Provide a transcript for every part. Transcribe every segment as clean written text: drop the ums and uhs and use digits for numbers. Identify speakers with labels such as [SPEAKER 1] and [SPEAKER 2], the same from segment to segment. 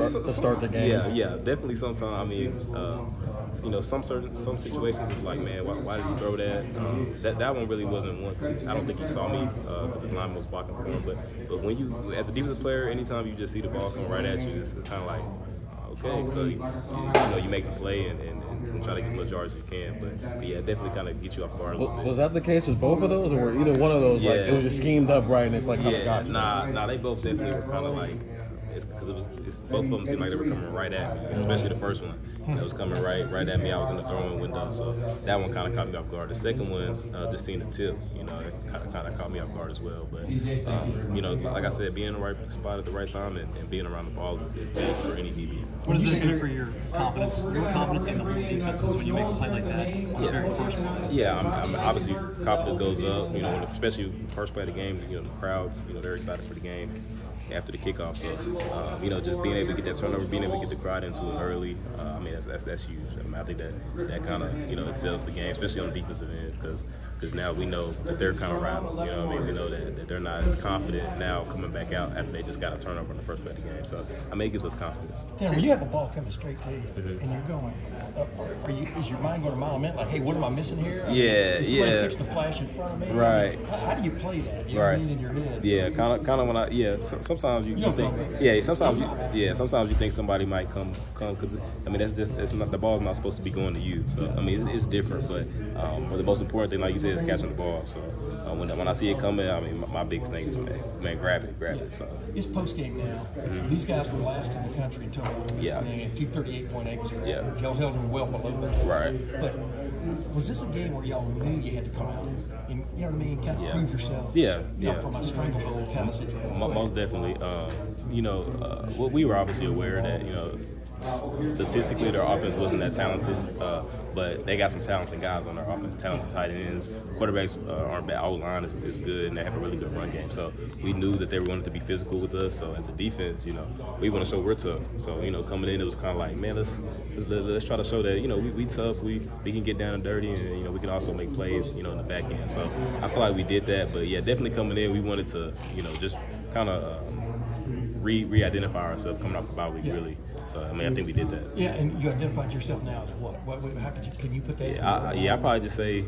[SPEAKER 1] start the game.
[SPEAKER 2] Yeah, definitely. Sometimes, I mean, you know, some situations it's like, man, why did you throw that? That one really wasn't one. I don't think he saw me because his lineman was blocking for him. But when you, as a defensive player, anytime you just see the ball come right at you, it's kind of like, okay, so you know, you make the play and try to get as much yards as you can. But yeah, definitely kind of get you off guard a little bit.
[SPEAKER 1] Was that the case with both of those, or were either one of those like it was just schemed up right and it's like got you?
[SPEAKER 2] Nah, they both definitely were kind of like. It's because both of them seemed like they were coming right at me, especially the first one that was coming right at me. I was in the throwing window, so that one kind of caught me off guard. The second one, just seeing the tip, you know, it kind of caught me off guard as well. But you know, like I said, being in the right spot at the right time and being around the ball is big for any DB.
[SPEAKER 3] What does this do for your confidence in the whole defenses when you make a play like that on the very first play?
[SPEAKER 2] Yeah, I'm obviously confidence goes up. You know, especially first play of the game. You know, the crowds, you know, they're excited for the game after the kickoff. So, you know, just being able to get that turnover, being able to get the crowd into it early, I mean, that's huge. I mean, I think that kind of, you know, excels the game, especially on the defensive end, because now we know that they're kind of rattled. You know what I mean? We know that they're not as confident now coming back out after they just got a turnover in the first play of the game. So, I mean, it gives us confidence.
[SPEAKER 4] Tim, when you have a ball coming straight to you and you're going, is your mind going a mile a minute? Like, hey, what am I missing here? Is somebody fix the flash in front of me?
[SPEAKER 2] Right.
[SPEAKER 4] How do you play that? You know what I mean, in your head?
[SPEAKER 2] Yeah, kind of when sometimes you think, sometimes you think somebody might come because I mean it's not, the ball's not supposed to be going to you. So I mean it's different, but the most important thing, like you said, is catching the ball. So when I see it coming, I mean my biggest thing is man, grab it. So
[SPEAKER 4] it's post game now. These guys were last in the country until 238.8 was their average. Y'all held them well below that.
[SPEAKER 2] Right.
[SPEAKER 4] But was this a game where y'all knew you had to come out and, you know what I mean, kind of prove yourself?
[SPEAKER 2] Yeah.
[SPEAKER 4] From a stranglehold kind of situation.
[SPEAKER 2] Most definitely. You know, we were obviously aware that, you know, statistically their offense wasn't that talented, but they got some talented guys on their offense, talented tight ends. Quarterbacks aren't bad. Our line is good, and they have a really good run game. So we knew that they were going to be physical with us. So as a defense, you know, we want to show we're tough. So, you know, coming in, it was kind of like, man, let's try to show that, you know, we tough. We can get down and dirty, and, you know, we can also make plays, you know, in the back end. So I feel like we did that. But yeah, definitely coming in, we wanted to, you know, just kind of re-identify ourselves coming off the bye week, really. So I mean, I think we did that.
[SPEAKER 4] Yeah, and you identified yourself now as what? How can you put that?
[SPEAKER 2] I probably just say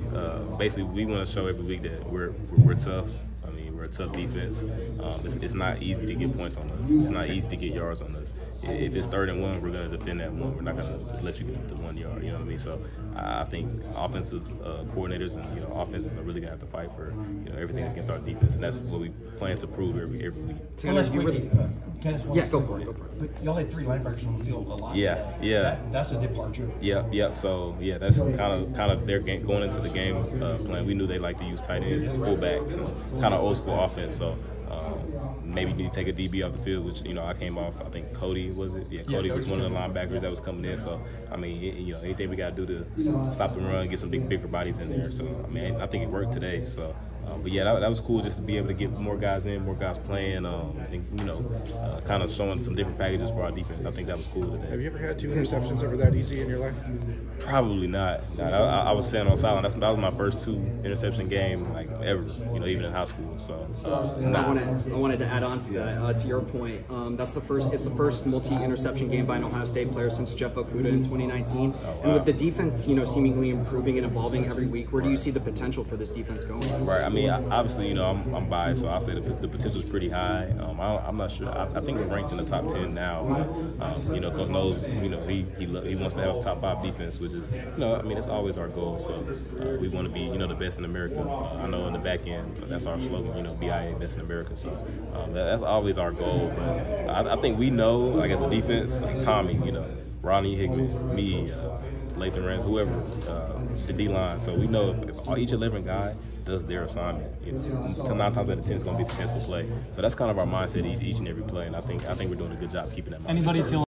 [SPEAKER 2] basically we want to show every week that we're tough. I mean, we're a tough defense. It's not easy to get points on us. It's not easy to get yards on us. If it's 3rd and 1, we're going to defend that one. We're not going to just let you get the 1 yard. You know what I mean? So I think offensive coordinators and, you know, offenses are really going to have to fight for, you know, everything against our defense, and that's what we plan to prove every week.
[SPEAKER 4] Go for it. But y'all had 3 linebackers on the field a lot.
[SPEAKER 2] Yeah.
[SPEAKER 4] That's a departure.
[SPEAKER 2] Yeah. So yeah, that's kind of their game going into the game plan. We knew they like to use tight ends and fullbacks and kind of old school offense. So maybe you need to take a DB off the field, which, you know, I came off. I think Cody was it? Yeah, Cody was one of the linebackers that was coming in. So I mean, you know, anything we got to do to stop the run, get some bigger bodies in there. So I mean, I think it worked today. So. But yeah, that was cool just to be able to get more guys in, more guys playing, and, you know, kind of showing some different packages for our defense. I think that was cool today.
[SPEAKER 5] Have you ever had 2 interceptions over that easy in your life?
[SPEAKER 2] Probably not. I was standing on sideline. That was my first 2 interception game, like, ever, you know, even in high school. So
[SPEAKER 6] I wanted to add on to that. To your point, it's the first multi-interception game by an Ohio State player since Jeff Okuda in 2019. Oh, wow. And with the defense, you know, seemingly improving and evolving every week, where do you see the potential for this defense going?
[SPEAKER 2] Right. I mean, obviously, you know, I'm biased, so I'll say the potential is pretty high. I'm not sure. I think we're ranked in the top 10 now. You know, Coach knows, you know, he wants to have a top 5 defense, which is, you know, I mean, it's always our goal. So we want to be, you know, the best in America. I know in the back end, that's our slogan, you know, BIA, best in America. So that's always our goal. But I think we know, like, as a defense, like Tommy, you know, Ronnie Hickman, me, Lathan Rand, whoever, the D-line. So we know if each 11 guy does their assignment, you know, 9 times out of 10 it's going to be a successful play. So that's kind of our mindset each and every play, and I think we're doing a good job keeping that mindset.
[SPEAKER 3] Anybody feel